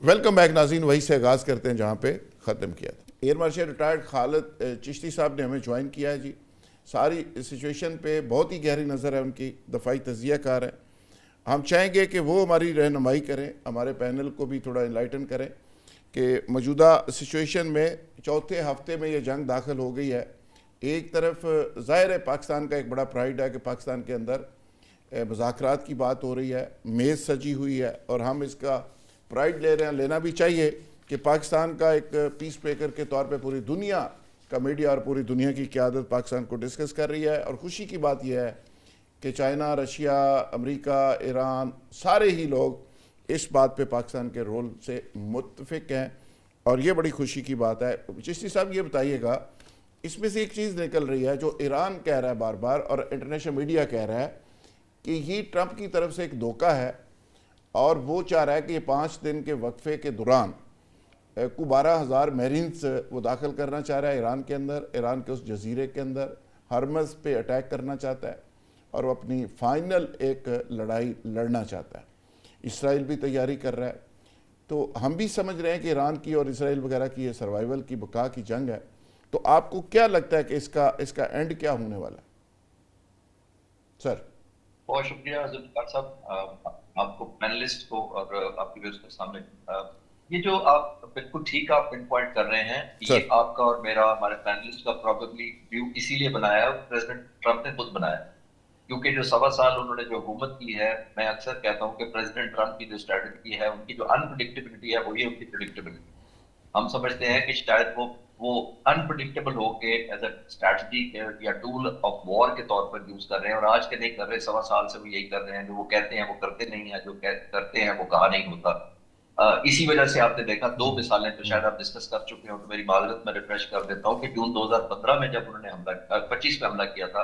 Welcome back ناظرین، وہی سے آغاز کرتے ہیں جہاں پہ ختم کیا تھا۔ ایئر مارشل ریٹائرڈ خالد چشتی صاحب نے ہمیں جوائن کیا ہے جی۔ ساری سچویشن پہ بہت ہی گہری نظر ہے ان کی، دفاعی تجزیہ کار ہے۔ ہم چاہیں گے کہ وہ ہماری رہنمائی کریں، ہمارے پینل کو بھی تھوڑا انلائٹن کریں کہ موجودہ سچویشن میں چوتھے ہفتے میں یہ جنگ داخل ہو گئی ہے۔ ایک طرف ظاہر ہے پاکستان کا ایک بڑا پرائیڈ ہے کہ پاکستان کے اندر مذاکرات کی بات ہو رہی ہے، میز سجی ہوئی ہے، اور ہم اس کا پرائیڈ لے رہے ہیں، لینا بھی چاہیے کہ پاکستان کا ایک پیس بریکر کے طور پہ پوری دنیا کا میڈیا اور پوری دنیا کی قیادت پاکستان کو ڈسکس کر رہی ہے۔ اور خوشی کی بات یہ ہے کہ چائنا، رشیا، امریکہ، ایران، سارے ہی لوگ اس بات پہ پاکستان کے رول سے متفق ہیں، اور یہ بڑی خوشی کی بات ہے۔ چشتی صاحب یہ بتائیے گا، اس میں سے ایک چیز نکل رہی ہے جو ایران کہہ رہا ہے بار بار اور انٹرنیشنل میڈیا کہہ رہا ہے کہ یہ ٹرمپ کی طرف سے ایک دھوکہ ہے، اور وہ چاہ رہا ہے کہ یہ 5 دن کے وقفے کے دوران کو 12,000 میرینز وہ داخل کرنا چاہ رہا ہے ایران کے اندر، ایران کے اس جزیرے کے اندر ہرمز پہ اٹیک کرنا چاہتا ہے، اور وہ اپنی فائنل ایک لڑائی لڑنا چاہتا ہے۔ اسرائیل بھی تیاری کر رہا ہے، تو ہم بھی سمجھ رہے ہیں کہ ایران کی اور اسرائیل وغیرہ کی یہ سروائیول کی بقا کی جنگ ہے۔ تو آپ کو کیا لگتا ہے کہ اس کا اینڈ کیا ہونے والا ہے سر؟ بہت شکریہ ذوالفقار صاحب، آپ کو پینلسٹ کو اور آپ کے ویوز کے سامنے یہ جو آپ بالکل ٹھیک آپ پن پوائنٹ کر رہے ہیں، یہ آپ کا اور میرا، ہمارے پینلسٹ کا پروبیبلی ویو اسی لیے بنایا ہے، پریزیڈنٹ ٹرمپ نے خود بنایا، کیونکہ جو 1.25 سال انہوں نے جو حکومت کی ہے، میں اکثر کہتا ہوں کہ پریزیڈنٹ ٹرمپ کی جو اسٹریٹجی ہے، ان کی جو انپریڈکٹیبلٹی ہے وہی ان کی پریڈکٹیبلٹی۔ ہم سمجھتے ہیں کہ شاید وہ انپریڈکٹیبل ہو کے ایز اے اسٹریٹجی یا ٹول آف وار کے طور پر یوز کر رہے ہیں، اور آج کے نہیں کر رہے، 1.25 سال سے بھی یہی کر رہے ہیں، جو وہ کہتے ہیں وہ کرتے نہیں ہیں، جو کرتے ہیں وہ کہا نہیں ہوتا۔ اسی وجہ سے آپ نے دیکھا 2 مثالیں تو شاید آپ ڈسکس کر چکے ہوں، تو میری معذرت میں ریفریش کر دیتا ہوں کہ جون 2015 میں جب انہوں نے 25 میں حملہ کیا تھا،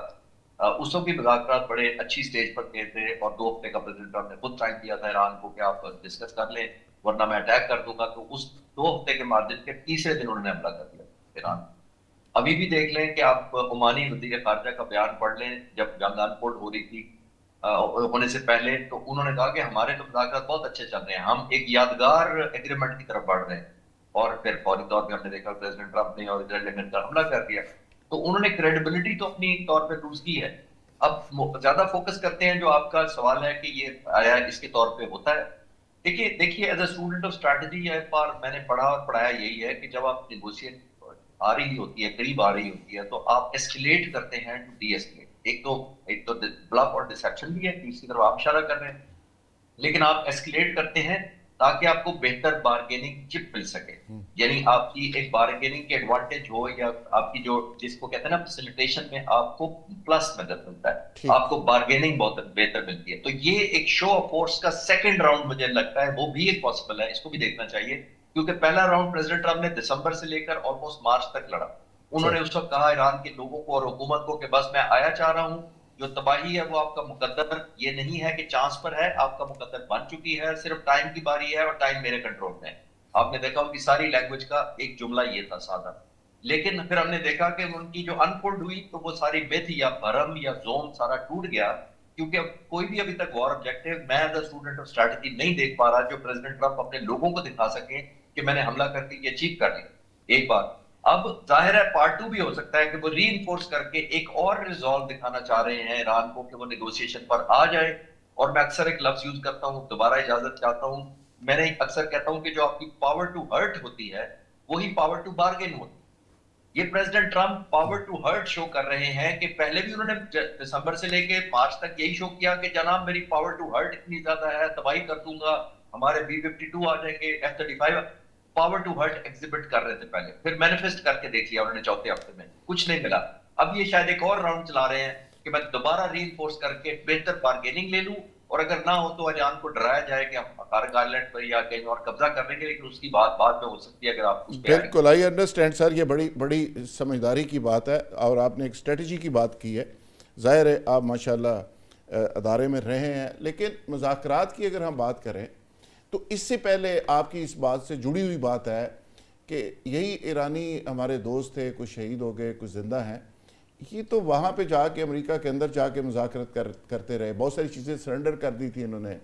اس وقت بھی مذاکرات بڑے اچھی سٹیج پر گئے تھے، اور 2 ہفتے کا پریزیڈنٹ ٹرمپ نے خود ٹائم دیا تھا ایران کو کہ آپ ڈسکس کر لیں ورنہ میں اٹیک کر دوں گا۔ تو اس 2 ہفتے کے مارجن کے تیسرے دن انہوں نے حملہ کر دیا ایران۔ ابھی بھی دیکھ لیں کہ آپ عمانی وزیر خارجہ کا بیان پڑھ لیں، جب جنگ ان فولڈ ہو رہی تھی ہونے سے پہلے، تو انہوں نے کہا کہ ہمارے تو مذاکرات بہت اچھے چل رہے ہیں، ہم ایک یادگار ایگریمنٹ کی طرف بڑھ رہے ہیں، اور پھر فوری طور پہ ہم نے دیکھا پریزیڈنٹ ٹرمپ نے اور اسرائیل نے مل کر حملہ کر دیا۔ تو انہوں نے کریڈیبلٹی تو اپنی طور پہ لوز کی ہے۔ اب زیادہ فوکس کرتے ہیں، جو آپ کا سوال ہے کہ یہ آیا اس کے طور پہ ہوتا ہے۔ دیکھیے as a student of strategy, ایک بار میں نے پڑھا اور پڑھایا یہی ہے کہ جب آپ نیگوشیٹ آ رہی ہوتی ہے، قریب آ رہی ہوتی ہے، تو آپ ایسکیلیٹ کرتے ہیں ٹو ڈی ایسکیلیٹ۔ ایک تو بلف اور ڈسیپشن بھی ہے، تیسری طرف آپ اشارہ کر رہے ہیں، لیکن آپ ایسکیلیٹ کرتے ہیں تاکہ آپ کو بہتر بارگیننگ چپ مل سکے، یعنی آپ کی ایک بارگیننگ کے ایڈوانٹیج ہو، یا آپ کی جو جس کو کہتے ہیں نا فیسیلیٹیشن میں آپ کو پلس مدد ملتا ہے، آپ کو بارگیننگ بہت بہتر ملتی ہے۔ تو یہ ایک شو آف فورس کا سیکنڈ راؤنڈ مجھے لگتا ہے وہ بھی ایک پاسبل ہے، اس کو بھی دیکھنا چاہیے، کیونکہ پہلا راؤنڈ پریزیڈنٹ ٹرمپ نے دسمبر سے لے کر آلموسٹ مارچ تک لڑا۔ انہوں نے اس وقت کہا ایران کے لوگوں کو اور حکومت کو کہ بس میں آیا چاہ رہا ہوں، جو تباہی ہے وہ آپ کا مقدر یہ نہیں ہے کہ چانس پر ہے، آپ کا مقدر بن چکی ہے، صرف ٹائم کی باری ہے اور ٹائم میرے کنٹرول میں ہے۔ آپ نے دیکھا ان کی ساری لینگویج کا ایک جملہ یہ تھا سادہ، لیکن پھر ہم نے دیکھا کہ ان کی جو انفولڈ ہوئی تو وہ ساری میتھ یا بھرم یا زون سارا ٹوٹ گیا، کیونکہ اب کوئی بھی ابھی تک وار آبجیکٹو میں as a student of strategy نہیں دیکھ پا رہا جو پریزیڈنٹ ٹرمپ اپنے لوگوں کو دکھا سکیں کہ میں نے حملہ کر کے یہ اچیو کر لیا۔ ایک بات اب ظاہر ہے پارٹ 2 بھی ہو سکتا ہے کہ وہ ری انفورس کر کے ایک اور ریزالو دکھانا چاہ رہے ہیں ایران کو کہ وہ نیگوشیشن پر آ جائے، اور میں اکثر ایک لفظ یوز کرتا ہوں، دوبارہ اجازت چاہتا ہوں، میں نے اکثر کہتا ہوں کہ جو آپ کی پاور ٹو ہرٹ ہوتی ہے وہی پاور ٹو بارگین ہوتی ہے۔ یہ president Trump power to hurt show کر رہے ہیں کہ پہلے بھی انہوں نے دسمبر سے لے کے مارچ تک یہی شو کیا کہ جناب میری پاور ٹو ہرٹ اتنی زیادہ ہے، تباہی کر دوں گا، ہمارے B-52 آ جائیں گے، F-35، power to hurt exhibit کر رہے تھے پہلے، پھر مینیفیسٹ کر کے دیکھ لیا انہوں نے چوتھے ہفتے میں، کچھ نہیں ملا۔ اب یہ شاید ایک اور راؤنڈ چلا رہے ہیں کہ میں دوبارہ ری انفورس کر کے بہتر بارگیننگ لے لوں، اور اگر نہ ہو تو ایران کو ڈرایا جائے کہ ہم قارق آئلینڈ پر یا کہیں اور قبضہ کر لیں گے، لیکن اس کی بات بعد میں ہو سکتی ہے اگر آپ اس پہ آئیں گے۔ بالکل، آئی انڈرسٹینڈ سر، یہ بڑی سمجھداری کی بات ہے، اور آپ نے ایک اسٹریٹجی کی بات کی ہے۔ ظاہر ہے آپ ماشاءاللہ ادارے میں رہے ہیں، لیکن مذاکرات کی اگر ہم بات کریں تو اس سے پہلے آپ کی اس بات سے جڑی ہوئی بات ہے کہ یہی ایرانی ہمارے دوست تھے، کچھ شہید ہو گئے، کچھ زندہ ہیں، یہ تو وہاں پہ جا کے امریکہ کے اندر جا کے مذاکرات کرتے رہے، بہت ساری چیزیں سرنڈر کر دی تھی انہوں نے،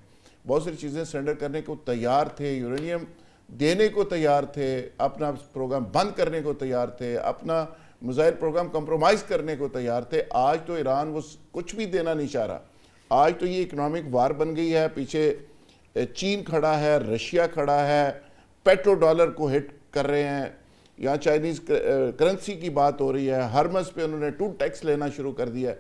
بہت ساری چیزیں سرنڈر کرنے کو تیار تھے، یورینیم دینے کو تیار تھے, اپنا پروگرام بند کرنے کو تیار تھے, اپنا میزائل پروگرام کمپرومائز کرنے کو تیار تھے. آج تو ایران وہ کچھ بھی دینا نہیں چاہ رہا. آج تو یہ اکنامک وار بن گئی ہے, پیچھے چین کھڑا ہے, رشیا کھڑا ہے, پیٹرو ڈالر کو ہٹ کر رہے ہیں, یہاں چائنیز کرنسی کی بات ہو رہی ہے, ہرمز پہ انہوں نے 2 ٹیکس لینا شروع کر دیا ہے.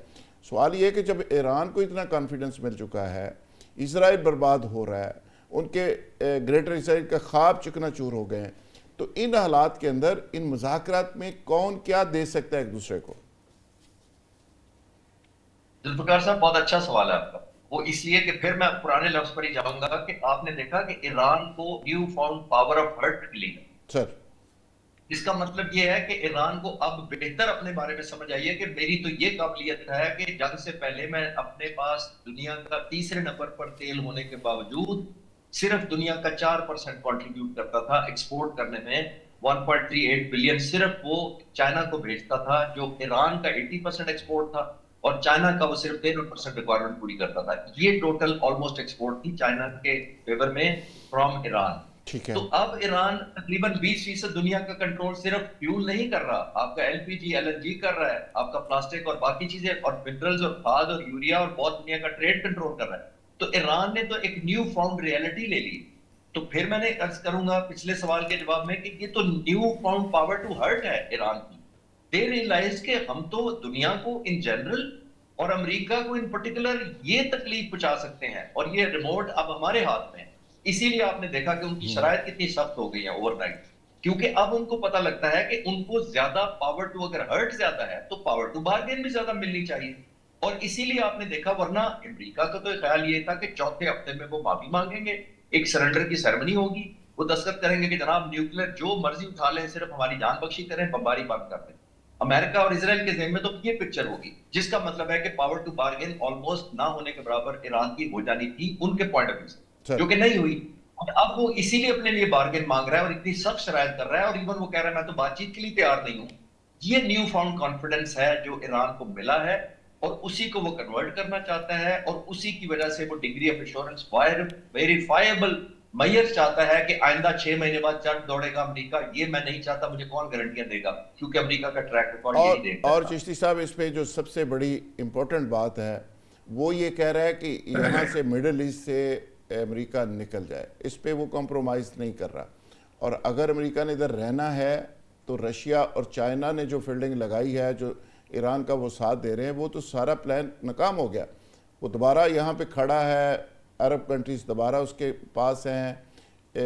سوال یہ ہے کہ جب ایران کو اتنا کانفیڈنس مل چکا ہے, اسرائیل برباد ہو رہا ہے, ان کے گریٹر اسرائیل کا خواب چکنا چور ہو گئے ہیں, تو ان حالات کے اندر ان مذاکرات میں کون کیا دے سکتا ہے ایک دوسرے کو؟ ذوالفقار صاحب بہت اچھا سوال ہے آپ کا. وہ اس لیے کہ پھر میں پرانے لفظ پر ہی جاؤں گا کہ آپ نے دیکھا کہ ایران کو new found power of hurt ملی ہے. سر اس کا مطلب یہ ہے کہ ایران کو اب بہتر اپنے بارے میں سمجھ آئی ہے کہ میری تو یہ قابلیت ہے کہ جنگ سے پہلے میں اپنے پاس دنیا کا 3 نمبر پر تیل ہونے کے باوجود صرف دنیا کا 4% کنٹریبیوٹ کرتا تھا ایکسپورٹ کرنے میں. 1.38 بلین صرف وہ چائنا کو بھیجتا تھا, جو ایران کا 80% ایکسپورٹ تھا, اور چائنا کا وہ صرف 13% ریکوائرمنٹ پوری کرتا تھا. یہ ٹوٹل آلموسٹ ایکسپورٹ تھی چائنا کے فیور میں فرام ایران. ٹھیک ہے. تو اب ایران تقریباً 20% دنیا کا کنٹرول صرف فیول نہیں کر رہا, آپ کا L P G L N G کر رہا ہے, آپ کا پلاسٹک اور باقی چیزیں اور منرلز اور کھاد اور یوریا اور بہت دنیا کا ٹریڈ کنٹرول کر رہا ہے. تو ایران نے تو ایک نیو فاؤنڈ ریئلٹی لے لی. تو پھر میں نے عرض کروں گا پچھلے سوال کے جواب میں کہ یہ تو new found power to hurt ہے ایران کی. دے ریئلائز کہ ہم تو دنیا کو ان جنرل اور امریکہ کو ان پرٹیکولر یہ تکلیف پہنچا سکتے ہیں, اور یہ ریموٹ اب ہمارے ہاتھ میں ہے. اسی لیے آپ نے دیکھا کہ ان کی شرائط کتنی سخت ہو گئی ہیں اوور نائٹ, کیونکہ اب ان کو پتہ لگتا ہے کہ ان کو زیادہ پاور ٹو, اگر ہرٹ زیادہ ہے تو پاور ٹو بارگین بھی زیادہ ملنی چاہیے. اور اسی لیے آپ نے دیکھا, ورنہ امریکہ کا تو خیال یہ تھا کہ چوتھے ہفتے میں وہ معافی مانگیں گے, ایک سرنڈر کی سیرمنی ہوگی, وہ دستخط کریں گے کہ جناب نیوکلیر جو مرضی اٹھا لیں, صرف ہماری جان بخشی کریں, بمباری بند کر دیں. امریکہ اور اسرائیل کے ذہن میں تو یہ پکچر ہوگی, جس کا مطلب ہے کہ پاور ٹو بارگین آلموسٹ نہ ہونے کے برابر ایران کی ہو جانی تھی ان کے پوائنٹ آف ویو سے, جو کہ نہیں ہوئی. اب وہ اسی لیے اپنے لیے بارگین مانگ رہا ہے اور اتنی سخت شرائط کر رہا ہے, اور ایون وہ کہہ رہا ہے میں تو بات چیت کے لیے تیار نہیں ہوں. یہ نیو فاؤنڈ کانفیڈنس ہے جو ایران کو ملا ہے, اور اسی کو وہ کنورٹ کرنا چاہتا ہے, اور اسی کی وجہ سے وہ degree of assurance verifiable measure چاہتا ہے کہ آئندہ 6 مہینے بعد چرچ دوڑے گا امریکہ. یہ میں نہیں چاہتا, مجھے کون گارنٹیاں دے گا, کیونکہ امریکہ کا ٹریک ریکارڈ یہی دیکھتا ہے. اور چشتی صاحب اس پہ جو سب سے بڑی امپورٹنٹ بات ہے وہ یہ کہہ رہا ہے کہ یہاں سے مڈل ایسٹ سے امریکہ نکل جائے, اس پہ وہ کمپرومائز نہیں کر رہا. اور اگر امریکہ نے ادھر رہنا ہے تو رشیا اور چائنا نے جو فیلڈنگ لگائی ہے, جو ایران کا وہ ساتھ دے رہے ہیں, وہ تو سارا پلان ناکام ہو گیا. وہ دوبارہ یہاں پہ کھڑا ہے, عرب کنٹریز دوبارہ اس کے پاس ہیں,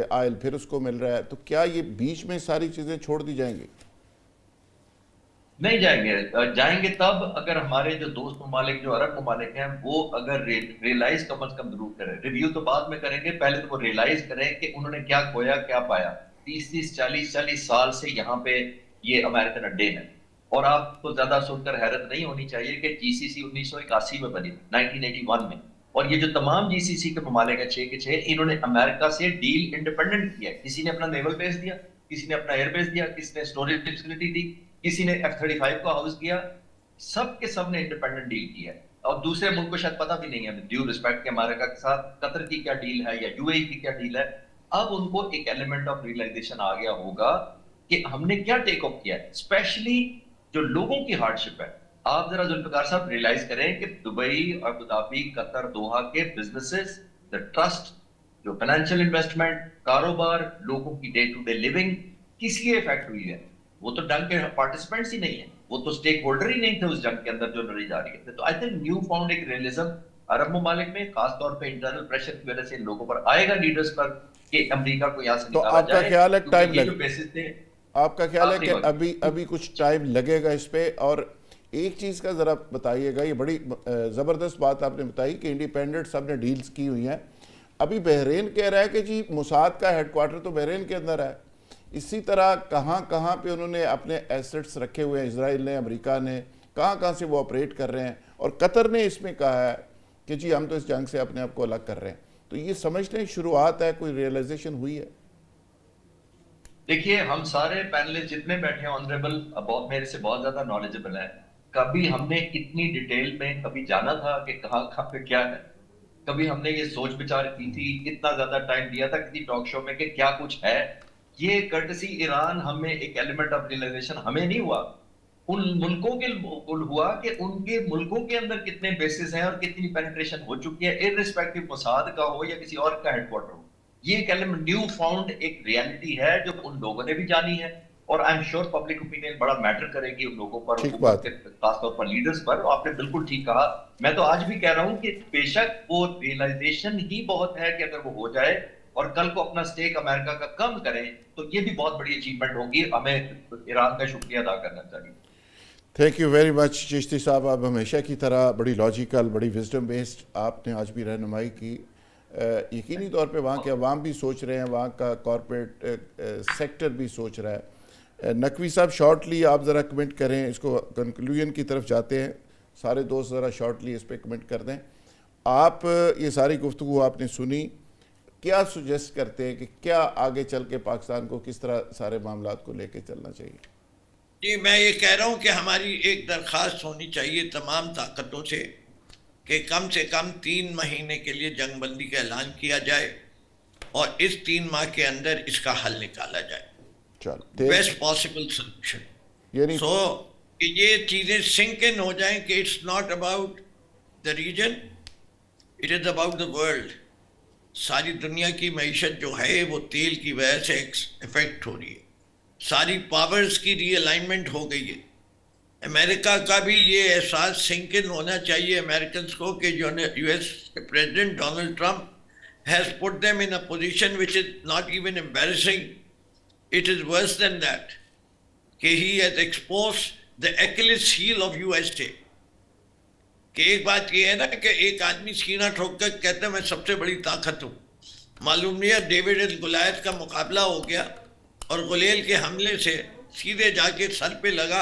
آئل پھر اس کو مل رہا ہے. تو کیا یہ بیچ میں ساری چیزیں چھوڑ دی جائیں گی؟ نہیں جائیں گے. جائیں گے تب اگر ہمارے جو دوست ممالک, جو عرب ممالک ہیں, وہ اگر ریئلائز کم از کم ضرور کریں. ریویو تو بعد میں کریں گے, پہلے تو وہ ریئلائز کریں کہ انہوں نے کیا کھویا کیا پایا. 30-40 سال سے یہاں پہ یہ امریکن اڈے ہیں, اور آپ کو زیادہ سن کر حیرت نہیں ہونی چاہیے کہ جی سی سی 1981 میں بنی, 1981 میں. اور یہ جو تمام جی سی سی کے ممالک ہیں 6 کے 6, انہوں نے امریکہ سے ڈیل انڈیپینڈنٹ کیا. کسی نے اپنا نیول بیس دیا, کسی نے اپنا ایئر بیس دیا, کسی نے اسٹوریج فیسلٹی دی, کسی نے F-35 کو ہاؤس کیا. سب کے سب نے انڈیپینڈنٹ ڈیل کیا ہے. اور دوسرے ملک کو شاید پتہ بھی نہیں ہے, ڈیو ریسپیکٹ کہ امریکہ کے ساتھ قطر کی کیا ڈیل ہے یا یو اے ای کی کیا ڈیل ہے. اب ان کو ایک ایلیمنٹ آف ریئلائزیشن آ گیا ہوگا کہ ہم نے کیا ٹیک آف کیا ہے, اسپیشلی جو لوگوں کی ہارڈ شپ ہے. آپ ذرا ذوالفقار صاحب ریئلائز کریں کہ دبئی, ابوظہبی, قطر, دوحہ کے بزنسز, دا ٹرسٹ, جو فائنینشیل انویسٹمنٹ, کاروبار, لوگوں کی ڈے ٹو ڈے لیونگ کس لیے افیکٹ ہوئی ہے. وہ تو جنگ کے پارٹیسپینٹس ہی نہیں ہیں, وہ تو سٹیک ہولڈر ہی نہیں تھے اس جنگ کے اندر جو لڑی جا رہی ہے. تو آئی تھنک نیو فاؤنڈ ایک ریئلزم عرب ممالک میں, خاص طور پہ انٹرنل پریشر کی وجہ سے ان لوگوں پر آئے گا, لیڈرز پر, کہ امریکہ کو یہاں سے نکالا جائے. تو آپ کا خیال ہے ٹائم یہ جو بیسس تھے, آپ کا خیال ہے کہ ابھی کچھ ٹائم لگے گا اس پہ؟ اور ایک چیز کا ذرا بتائیے گا, یہ بڑی زبردست بات آپ نے بتائی کہ انڈیپینڈنٹ سب نے ڈیلز کی ہوئی ہیں. ابھی بحرین کہہ رہا ہے کہ جی موساد کا ہیڈ کوارٹر تو بحرین کے اندر ہے. اسی طرح کہاں کہاں پہ انہوں نے اپنے ایسٹس رکھے ہوئے ہیں, اسرائیل نے, امریکہ نے, کہاں کہاں سے وہ آپریٹ کر رہے ہیں. اور قطر نے اس میں کہا ہے کہ جی ہم تو اس جنگ سے اپنے آپ کو الگ کر رہے ہیں. تو یہ سمجھتے ہیں شروعات ہے, کوئی ریئلائزیشن ہوئی ہے؟ دیکھیے, ہم سارے پینلسٹ جتنے بیٹھے ہیں آنریبل بہت میرے سے بہت زیادہ نالجبل ہیں. کبھی ہم نے اتنی ڈیٹیل میں کبھی جانا تھا کہ کہاں کہاں پہ کیا ہے. کبھی ہم نے یہ سوچ بچار کی تھی، اتنا زیادہ ٹائم دیا تھا کسی ٹاک شو میں کہ کیا کچھ ہے؟ یہ کرٹسی ایران ہمیں ایک ایلیمنٹ آف ریئلائزیشن ہمیں نہیں ہوا، ان ملکوں کے ہوا کہ ان کے ملکوں کے اندر کتنے بیسز ہیں اور کتنی پینیٹریشن ہو چکی ہے، ارریسپیکٹو موساد کا ہو یا کسی اور کا ہیڈ کوارٹر ہو. یہ ایک ایلیمنٹ نیو فاؤنڈ ایک ریالٹی ہے جو ان لوگوں نے بھی جانی ہے، اور I am sure public opinion بڑا میٹر کرے گی ان لوگوں پر، ٹھیک حکومت بات کے خاص طور پر لیڈرز پر. آپ نے بالکل ٹھیک کہا. میں تو آج بھی کہہ رہا ہوں کہ بے شک وہ ریئلائزیشن ہی بہت ہے کہ اگر وہ ہو جائے اور کل کو اپنا سٹیک امریکہ کا کم کریں تو یہ بھی بہت بڑی اچیومنٹ ہوگی. ہمیں ایران کا شکریہ ادا کرنا چاہیے. Thank you very much Chishti صاحب. آپ ہمیشہ کی طرح بڑی لاجیکل، بڑی وزڈم بیسڈ آپ نے آج بھی رہنمائی کی. یقینی طور پہ وہاں کے عوام بھی سوچ رہے ہیں، وہاں کا کارپوریٹ سیکٹر بھی سوچ رہا ہے. نقوی صاحب شارٹلی آپ ذرا کمنٹ کریں، اس کو کنکلوژن کی طرف جاتے ہیں. سارے دوست ذرا شارٹلی اس پہ کمنٹ کر دیں. آپ یہ ساری گفتگو آپ نے سنی، کیا سجیسٹ کرتے ہیں کہ کیا آگے چل کے پاکستان کو کس طرح سارے معاملات کو لے کے چلنا چاہیے؟ جی میں یہ کہہ رہا ہوں کہ ہماری ایک درخواست ہونی چاہیے تمام طاقتوں سے کہ کم سے کم 3 مہینے کے لیے جنگ بندی کا اعلان کیا جائے اور اس 3 ماہ کے اندر اس کا حل نکالا جائے. چلو بیسٹ پاسبل سولوشن. یعنی سو یہ چیزیں سنک ان ہو جائیں کہ it's not about the region, it is about the world. ساری دنیا کی معیشت جو ہے وہ تیل کی وجہ سے افیکٹ ہو رہی ہے. ساری پاورز کی ری الائنمنٹ ہو گئی ہے. امریکہ کا بھی یہ احساس سنکن ہونا چاہیے امریکنز کو کہ جو U S president Donald Trump has put them in a position which is not even embarrassing, it is worse than that, کہ he has exposed the Achilles heel of U S A. کہ ایک بات یہ ہے نا کہ ایک آدمی سینہ ٹھوک کر کہتا ہے میں سب سے بڑی طاقت ہوں. معلوم نہیں ہے ڈیوڈ اینڈ گولیت کا مقابلہ ہو گیا اور غلیل کے حملے سے سیدھے جا کے سر پہ لگا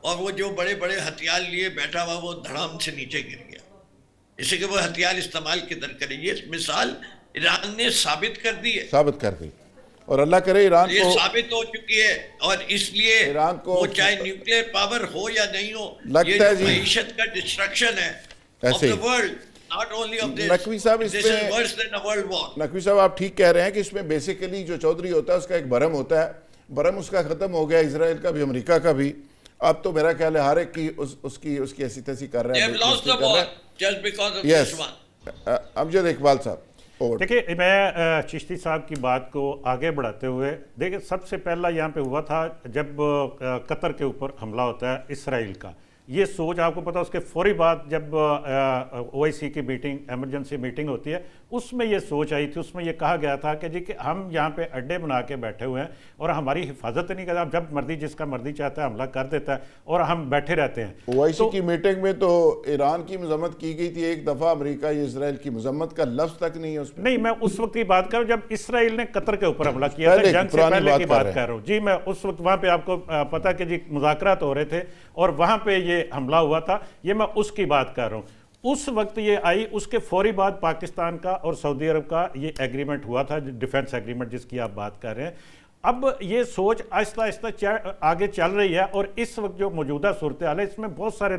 اور وہ جو بڑے بڑے ہتھیار لیے بیٹھا ہوا وہ دھڑام سے نیچے گر گیا. اسے کہ وہ ہتھیار استعمال کدھر کرے. یہ مثال ایران نے ثابت کر دی ہے، ثابت کر دی، اور اللہ کرے ایران یہ کو ثابت ہو چکی ہے. اور اس لیے ایران کو وہ چاہے نیوکلیئر پاور ہو یا نہیں ہو، یہ لگتا ہے جو جی معیشت کا ڈسٹرکشن ہے آف ایسے دا ہی. World, not only of this, Naqvi صاحب اس this is میں worse than a world war. Naqvi صاحب آپ ٹھیک کہہ رہے ہیں کہ اس میں بیسیکلی جو چودھری ہوتا ہے اس کا ایک برہم ہوتا ہے. برہم اس کا ختم ہو گیا، اسرائیل کا بھی امریکہ کا بھی. اب تو میرا خیال ہے ہر ایک کی اس کی ایسی تیسی کر رہے They ہیں. have lost the war just because of yes this one. امجد اقبال صاحب. دیکھیں میں چشتی صاحب کی بات کو آگے بڑھاتے ہوئے دیکھیں سب سے پہلا یہاں پہ ہوا تھا جب قطر کے اوپر حملہ ہوتا ہے اسرائیل کا. یہ سوچ آپ کو پتا اس کے فوری بعد جب او آئی سی کی میٹنگ ایمرجنسی میٹنگ ہوتی ہے اس میں یہ سوچ آئی تھی، اس میں یہ کہا گیا تھا کہ جی کہ ہم یہاں پہ اڈے بنا کے بیٹھے ہوئے ہیں اور ہماری حفاظت نہیں کرتا، جب مرضی جس کا مرضی چاہتا ہے حملہ کر دیتا ہے اور ہم بیٹھے رہتے ہیں. او آئی سی کی میٹنگ میں تو ایران کی مذمت کی گئی تھی ایک دفعہ، امریکہ یا اسرائیل کی مذمت کا لفظ تک نہیں ہے اس میں. نہیں، میں اس وقت کی بات کر رہا ہوں جب اسرائیل نے قطر کے اوپر حملہ کیا تھا، جنگ سے پہلے کی بات کر رہا ہوں. جی میں اس وقت وہاں پہ آپ کو پتا کہ جی مذاکرات ہو رہے تھے اور وہاں پہ یہ حملہ ہوا تھا، یہ میں اس کی بات کر رہا ہوں. اس وقت یہ آئی، اس کے فوری بعد پاکستان کا اور سعودی عرب کا یہ ایگریمنٹ ہوا تھا، ڈیفنس ایگریمنٹ جس کی آپ بات کر رہے ہیں. اب یہ سوچ آہستہ آہستہ آگے چل رہی ہے اور اس وقت جو موجودہ صورتحال ہے اس میں بہت سارے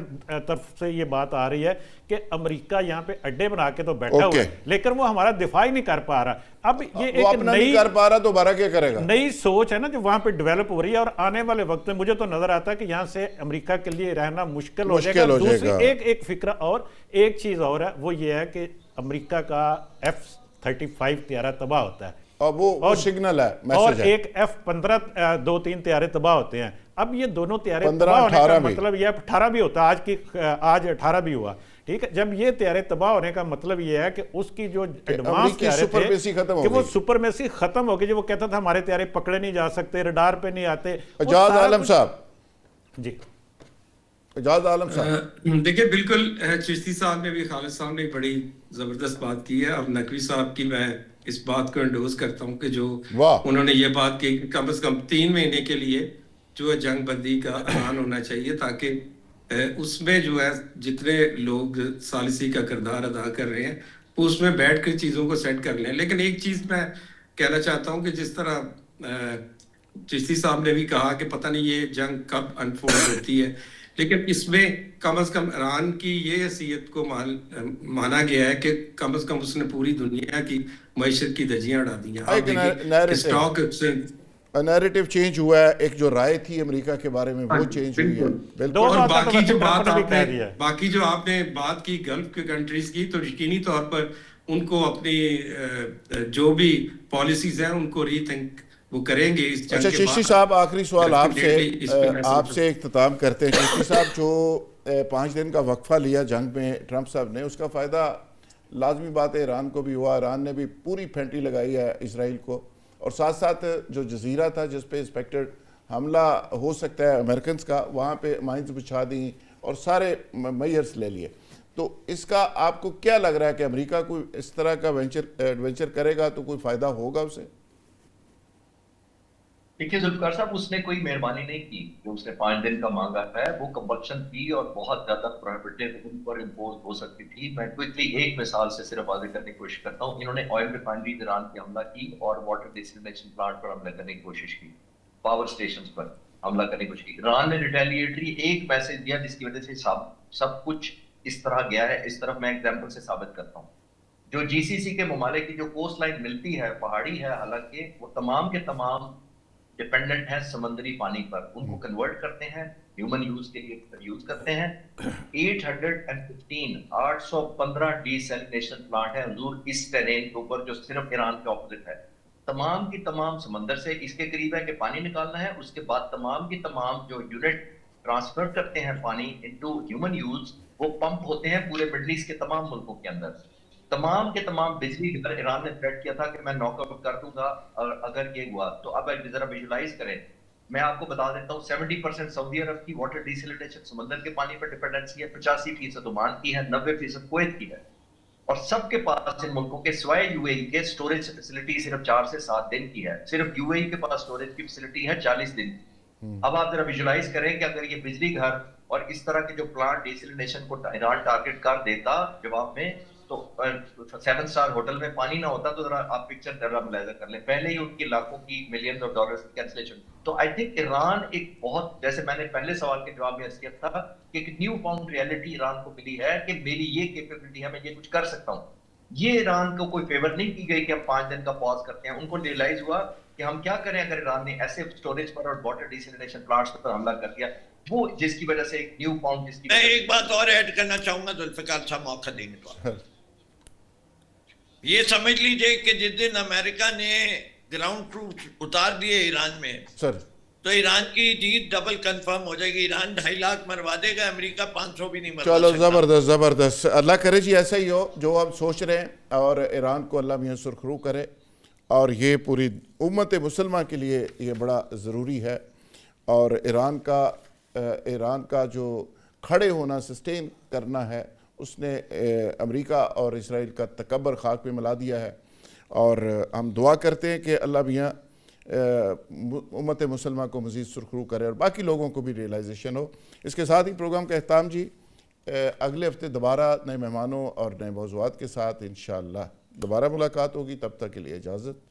طرف سے یہ بات آ رہی ہے کہ امریکہ یہاں پہ اڈے بنا کے تو بیٹھا ہوا ہے لیکن وہ ہمارا دفاع ہی نہیں کر پا رہا. اب یہ ایک نہیں کر پا رہا تو بارہ کیا کرے گا، نئی سوچ ہے نا جو وہاں پہ ڈیولپ ہو رہی ہے اور آنے والے وقت میں مجھے تو نظر آتا ہے کہ یہاں سے امریکہ کے لیے رہنا مشکل ہو جائے گا. دوسری ایک فکرہ اور ایک چیز اور ہے، وہ یہ ہے کہ امریکہ کا F-35 طیارہ تباہ ہوتا ہے اور وہ سگنل ہے، اور میسج ہے، ایک F-15 2-3 طیارے تباہ ہوتے ہیں. اب یہ دونوں طیارے تباہ ہونے کا مطلب یہ 18 بھی ہوتا ہے، آج 18 بھی ہوا. ٹھیک ہے، جب یہ طیارے تباہ ہونے کا مطلب یہ ہے کہ اس کی جو ایڈوانس طیارے تھے کہ وہ سپرمیسی ختم ہو گئی. جو وہ کہتا تھا ہمارے طیارے پکڑے نہیں جا سکتے، رڈار پہ نہیں آتے. اجاز عالم صاحب. جی اجاز عالم صاحب. دیکھیں بالکل چشتی صاحب نے بھی، خالد صاحب نے بڑی زبردست بات کی ہے. اب نقوی صاحب کی میں اس بات کو انڈوز کرتا ہوں کہ جو انہوں نے یہ بات کی کہ کم از کم 3 مہینے کے لیے جو ہے جنگ بندی کا اعلان ہونا چاہیے تاکہ اس میں جو ہے جتنے لوگ ثالثی کا کردار ادا کر رہے ہیں وہ اس میں بیٹھ کر چیزوں کو سیٹ کر لیں. لیکن ایک چیز میں کہنا چاہتا ہوں کہ جس طرح چشتی صاحب نے بھی کہا کہ پتہ نہیں یہ جنگ کب انفولڈ ہوتی ہے، لیکن اس میں کم از کم ایران کی یہ حیثیت کو مانا گیا ہے کہ کم از کم اس نے پوری دنیا کی معیشت کی دھجیاں اڑا دی ہیں. اسٹاک نیریٹو چینج ہوا ہے, ایک جو رائے تھی امریکہ کے بارے میں وہ چینج ہوئی ہے. اور باقی جو آپ نے بات کی گلف کے کنٹریز کی, تو یقینی طور پر ان کو اپنی جو بھی پالیسیز ہیں ان کو ری تھنک وہ کریں گے اس جنگ کے بعد. اچھا چشتی صاحب, آخری سوال آپ سے اختتام کرتے ہیں. چشتی صاحب, جو 5 دن کا وقفہ لیا جنگ میں ٹرمپ صاحب نے, اس کا فائدہ لازمی بات ہے ایران کو بھی ہوا. ایران نے بھی پوری پھینٹی لگائی ہے اسرائیل کو, اور ساتھ ساتھ جو جزیرہ تھا جس پہ اسپیکٹڈ حملہ ہو سکتا ہے امریکنز کا, وہاں پہ مائنز بچھا دیں اور سارے میئرز لے لیے. تو اس کا آپ کو کیا لگ رہا ہے کہ امریکہ کوئی اس طرح کا ایڈونچر کرے گا تو کوئی فائدہ ہوگا اسے؟ دیکھیے ذوالفقار صاحب, اس نے کوئی مہربانی نہیں کی. جو اس نے 5 دن کا مانگا ہے وہ کمپلشن تھی اور بہت زیادہ پروہیبٹیو ان پر امپوز ہو سکتی تھی. میں کوئکلی ایک مثال سے صرف واضح کرنے کی کوشش کرتا ہوں. انہوں نے آئل ریفائنری ایران پہ حملہ کی اور واٹر ڈیسلینیشن پلانٹ پر حملہ کرنے کی کوشش کی, پاور اسٹیشنز پر حملہ کرنے کی کوشش کی. ایران نے ریٹیلیٹری ایک میسج دیا جس کی وجہ سے سب کچھ اس طرح گیا ہے. اس طرف میں ایگزامپل سے ثابت کرتا ہوں. جو جی سی سی کے ممالک کی جو کوسٹ لائن ملتی ہے پہاڑی ہے, حالانکہ وہ تمام کے تمام ڈیپینڈنٹ ہیں سمندری پانی پر, ان کو کنورٹ کرتے ہیں ہیومن یوز کے لیے یوز کرتے ہیں. 815 ڈیسیلینیشن پلانٹ ہے حضور اس ٹیرین کے اوپر جو صرف ایران کے اپوزٹ ہے. تمام کی تمام سمندر سے اس کے قریب ہے کہ پانی نکالنا ہے, اس کے بعد تمام کی تمام جو یونٹ ٹرانسفر کرتے ہیں پانی انٹو ہیومن یوز, وہ پمپ ہوتے ہیں پورے مڈل ایسٹ کے تمام ملکوں کے اندر. تمام کے تمام بجلی اگر ایران نے تھریٹ کیا تھا کہ میں ناک آؤٹ کر دوں گا اگر یہ ہوا تو. اب ذرا ویژولائز کریں, میں آپ کو بتا دیتا ہوں 70% سعودی عرب کی واٹر ڈیسیلیٹیشن سمندر کے پانی پر ڈیپینڈنسی ہے, 85% عمان کی ہے, 90% کویت کی ہے. اور سب کے پاس ان ملکوں کے سوائے یو اے ای کے سٹوریج فیسلٹی صرف 4 سے 7 دن کی ہے. صرف یو اے ای کے پاس سٹوریج کی فیسلٹی ہے 40 دن. اب آپ ذرا ویژولائز کریں کہ اگر یہ بجلی گھر اور اس طرح کے جو پلانٹ ڈیسیلینیشن کو ایران ٹارگٹ کر دیتا جواب میں, تو 7 سٹار ہوٹل میں پانی نہ ہوتا تو ذرا آپ پکچر ذرا ملاحظہ کر لیں. پہلے ہی ان کی لاکھوں کی ملینز آف ڈالرز کی کینسلیشن. تو آئی تھنک ایران ایک بہت, جیسے میں نے پہلے سوال کے جواب میں عرض کیا تھا کہ ایک نیو فاؤنڈ ریئلٹی ایران کو ملی ہے کہ میری یہ کیپیبلٹی ہے, میں یہ کچھ کر سکتا ہوں. یہ ایران کو کوئی فیور نہیں کی گئی کہ ہم 5 دن کا پاز کرتے ہیں. ان کو ریئلائز ہوا کہ ہم کیا کریں اگر ایران نے ایسے اسٹوریج پر اور واٹر ڈیسیلینیشن پلانٹس پر حملہ کر دیا, وہ جس کی وجہ سے ایک نیو فاؤنڈ جس کی. میں ایک بات اور ایڈ کرنا چاہوں گا ذوالفقار صاحب, موقع دینے کو. یہ سمجھ لیجئے کہ جس دن امریکہ نے گراؤنڈ ٹروپس اتار دیے ایران میں سر, تو ایران کی جیت ڈبل کنفرم ہو جائے گی. ایران 2.5 لاکھ مروا دے گا, امریکہ 500 بھی نہیں مروا چلو زبردست زبردست. اللہ کرے جی ایسا ہی ہو جو ہم سوچ رہے ہیں, اور ایران کو اللہ میاں سرخرو کرے, اور یہ پوری امت مسلمہ کے لیے یہ بڑا ضروری ہے. اور ایران کا جو کھڑے ہونا سسٹین کرنا ہے, اس نے امریکہ اور اسرائیل کا تکبر خاک پہ ملا دیا ہے. اور ہم دعا کرتے ہیں کہ اللہ میاں امت مسلمہ کو مزید سرخرو کرے اور باقی لوگوں کو بھی ریئلائزیشن ہو. اس کے ساتھ ہی پروگرام کا اختتام جی. اگلے ہفتے دوبارہ نئے مہمانوں اور نئے موضوعات کے ساتھ انشاءاللہ دوبارہ ملاقات ہوگی. تب تک کے لیے اجازت.